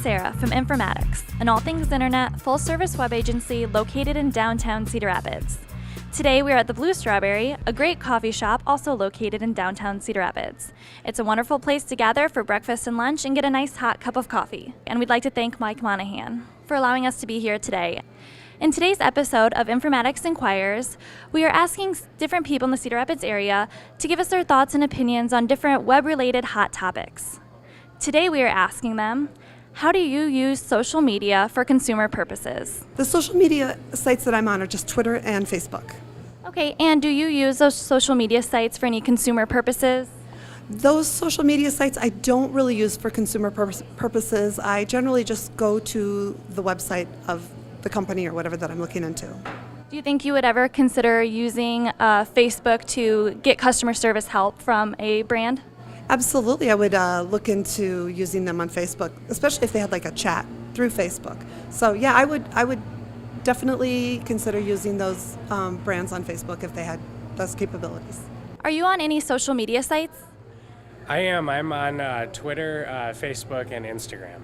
Sarah from Informatics, an all things internet, full service web agency located in downtown Cedar Rapids. Today we are at the Blue Strawberry, a great coffee shop also located in downtown Cedar Rapids. It's a wonderful place to gather for breakfast and lunch and get a nice hot cup of coffee. And we'd like to thank Mike Monahan for allowing us to be here today. In today's episode of Informatics Inquires, we are asking different people in the Cedar Rapids area to give us their thoughts and opinions on different web-related hot topics. Today we are asking them, how do you use social media for consumer purposes? The social media sites that I'm on are just Twitter and Facebook. Okay, and do you use those social media sites for any consumer purposes? Those social media sites I don't really use for consumer purposes. I generally just go to the website of the company or whatever that I'm looking into. Do you think you would ever consider using Facebook to get customer service help from a brand? Absolutely, I would look into using them on Facebook, especially if they had like a chat through Facebook. So yeah, I would definitely consider using those brands on Facebook if they had those capabilities. Are you on any social media sites? I am. I'm on Twitter, Facebook, and Instagram.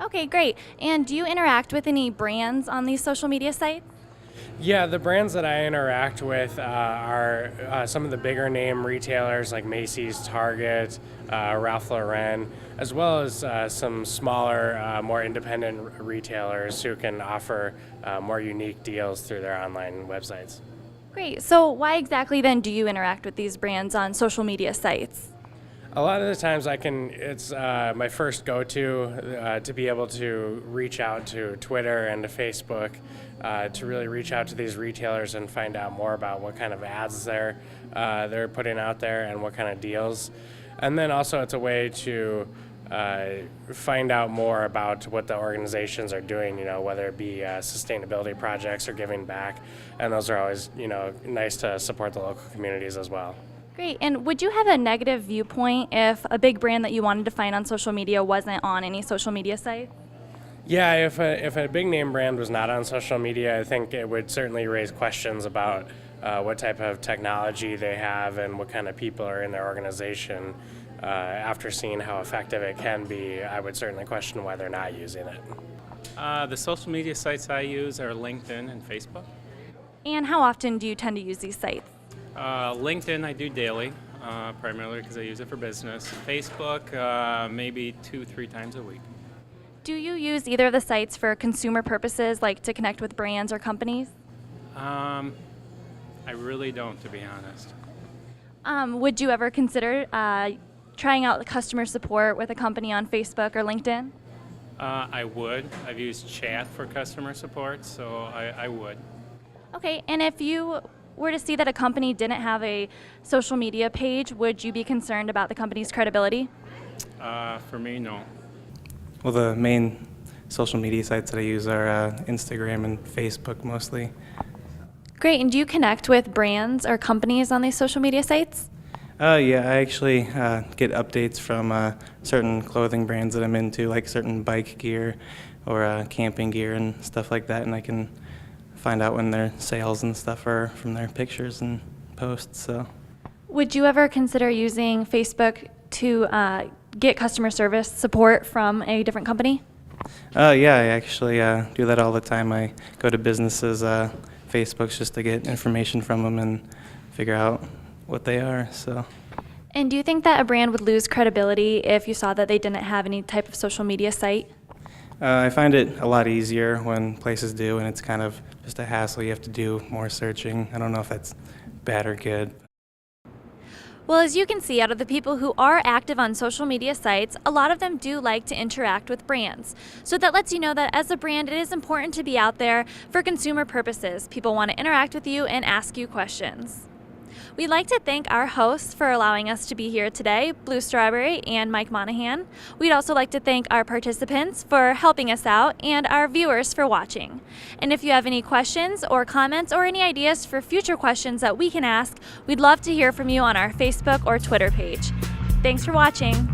Okay, great. And do you interact with any brands on these social media sites? Yeah, the brands that I interact with are some of the bigger name retailers like Macy's, Target, Ralph Lauren, as well as some smaller, more independent retailers who can offer more unique deals through their online websites. Great. So why exactly then do you interact with these brands on social media sites? A lot of the times it's my first go-to to be able to reach out to Twitter and to Facebook to really reach out to these retailers and find out more about what kind of ads they're putting out there and what kind of deals. And then also it's a way to find out more about what the organizations are doing, whether it be sustainability projects or giving back. And those are always, nice to support the local communities as well. Great. And would you have a negative viewpoint if a big brand that you wanted to find on social media wasn't on any social media site? Yeah, if a big name brand was not on social media, I think it would certainly raise questions about what type of technology they have and what kind of people are in their organization. After seeing how effective it can be, I would certainly question why they're not using it. The social media sites I use are LinkedIn and Facebook. And how often do you tend to use these sites? LinkedIn I do daily, primarily because I use it for business. Facebook, maybe 2-3 times a week. Do you use either of the sites for consumer purposes, like to connect with brands or companies? I really don't, to be honest. Would you ever consider trying out customer support with a company on Facebook or LinkedIn? I would. I've used chat for customer support, so I would. Okay, and if you were to see that a company didn't have a social media page, would you be concerned about the company's credibility? For me, no. Well, the main social media sites that I use are Instagram and Facebook mostly. Great, and do you connect with brands or companies on these social media sites? Yeah, I actually get updates from certain clothing brands that I'm into, like certain bike gear or camping gear and stuff like that, and I can find out when their sales and stuff are from their pictures and posts. So, would you ever consider using Facebook to get customer service support from a different company? Yeah, I actually do that all the time. I go to businesses' Facebooks just to get information from them and figure out what they are. So. And do you think that a brand would lose credibility if you saw that they didn't have any type of social media site? I find it a lot easier when places do, and it's kind of just a hassle. You have to do more searching. I don't know if that's bad or good. Well, as you can see, out of the people who are active on social media sites, a lot of them do like to interact with brands. So that lets you know that as a brand, it is important to be out there for consumer purposes. People want to interact with you and ask you questions. We'd like to thank our hosts for allowing us to be here today, Blue Strawberry and Mike Monahan. We'd also like to thank our participants for helping us out and our viewers for watching. And if you have any questions or comments or any ideas for future questions that we can ask, we'd love to hear from you on our Facebook or Twitter page. Thanks for watching.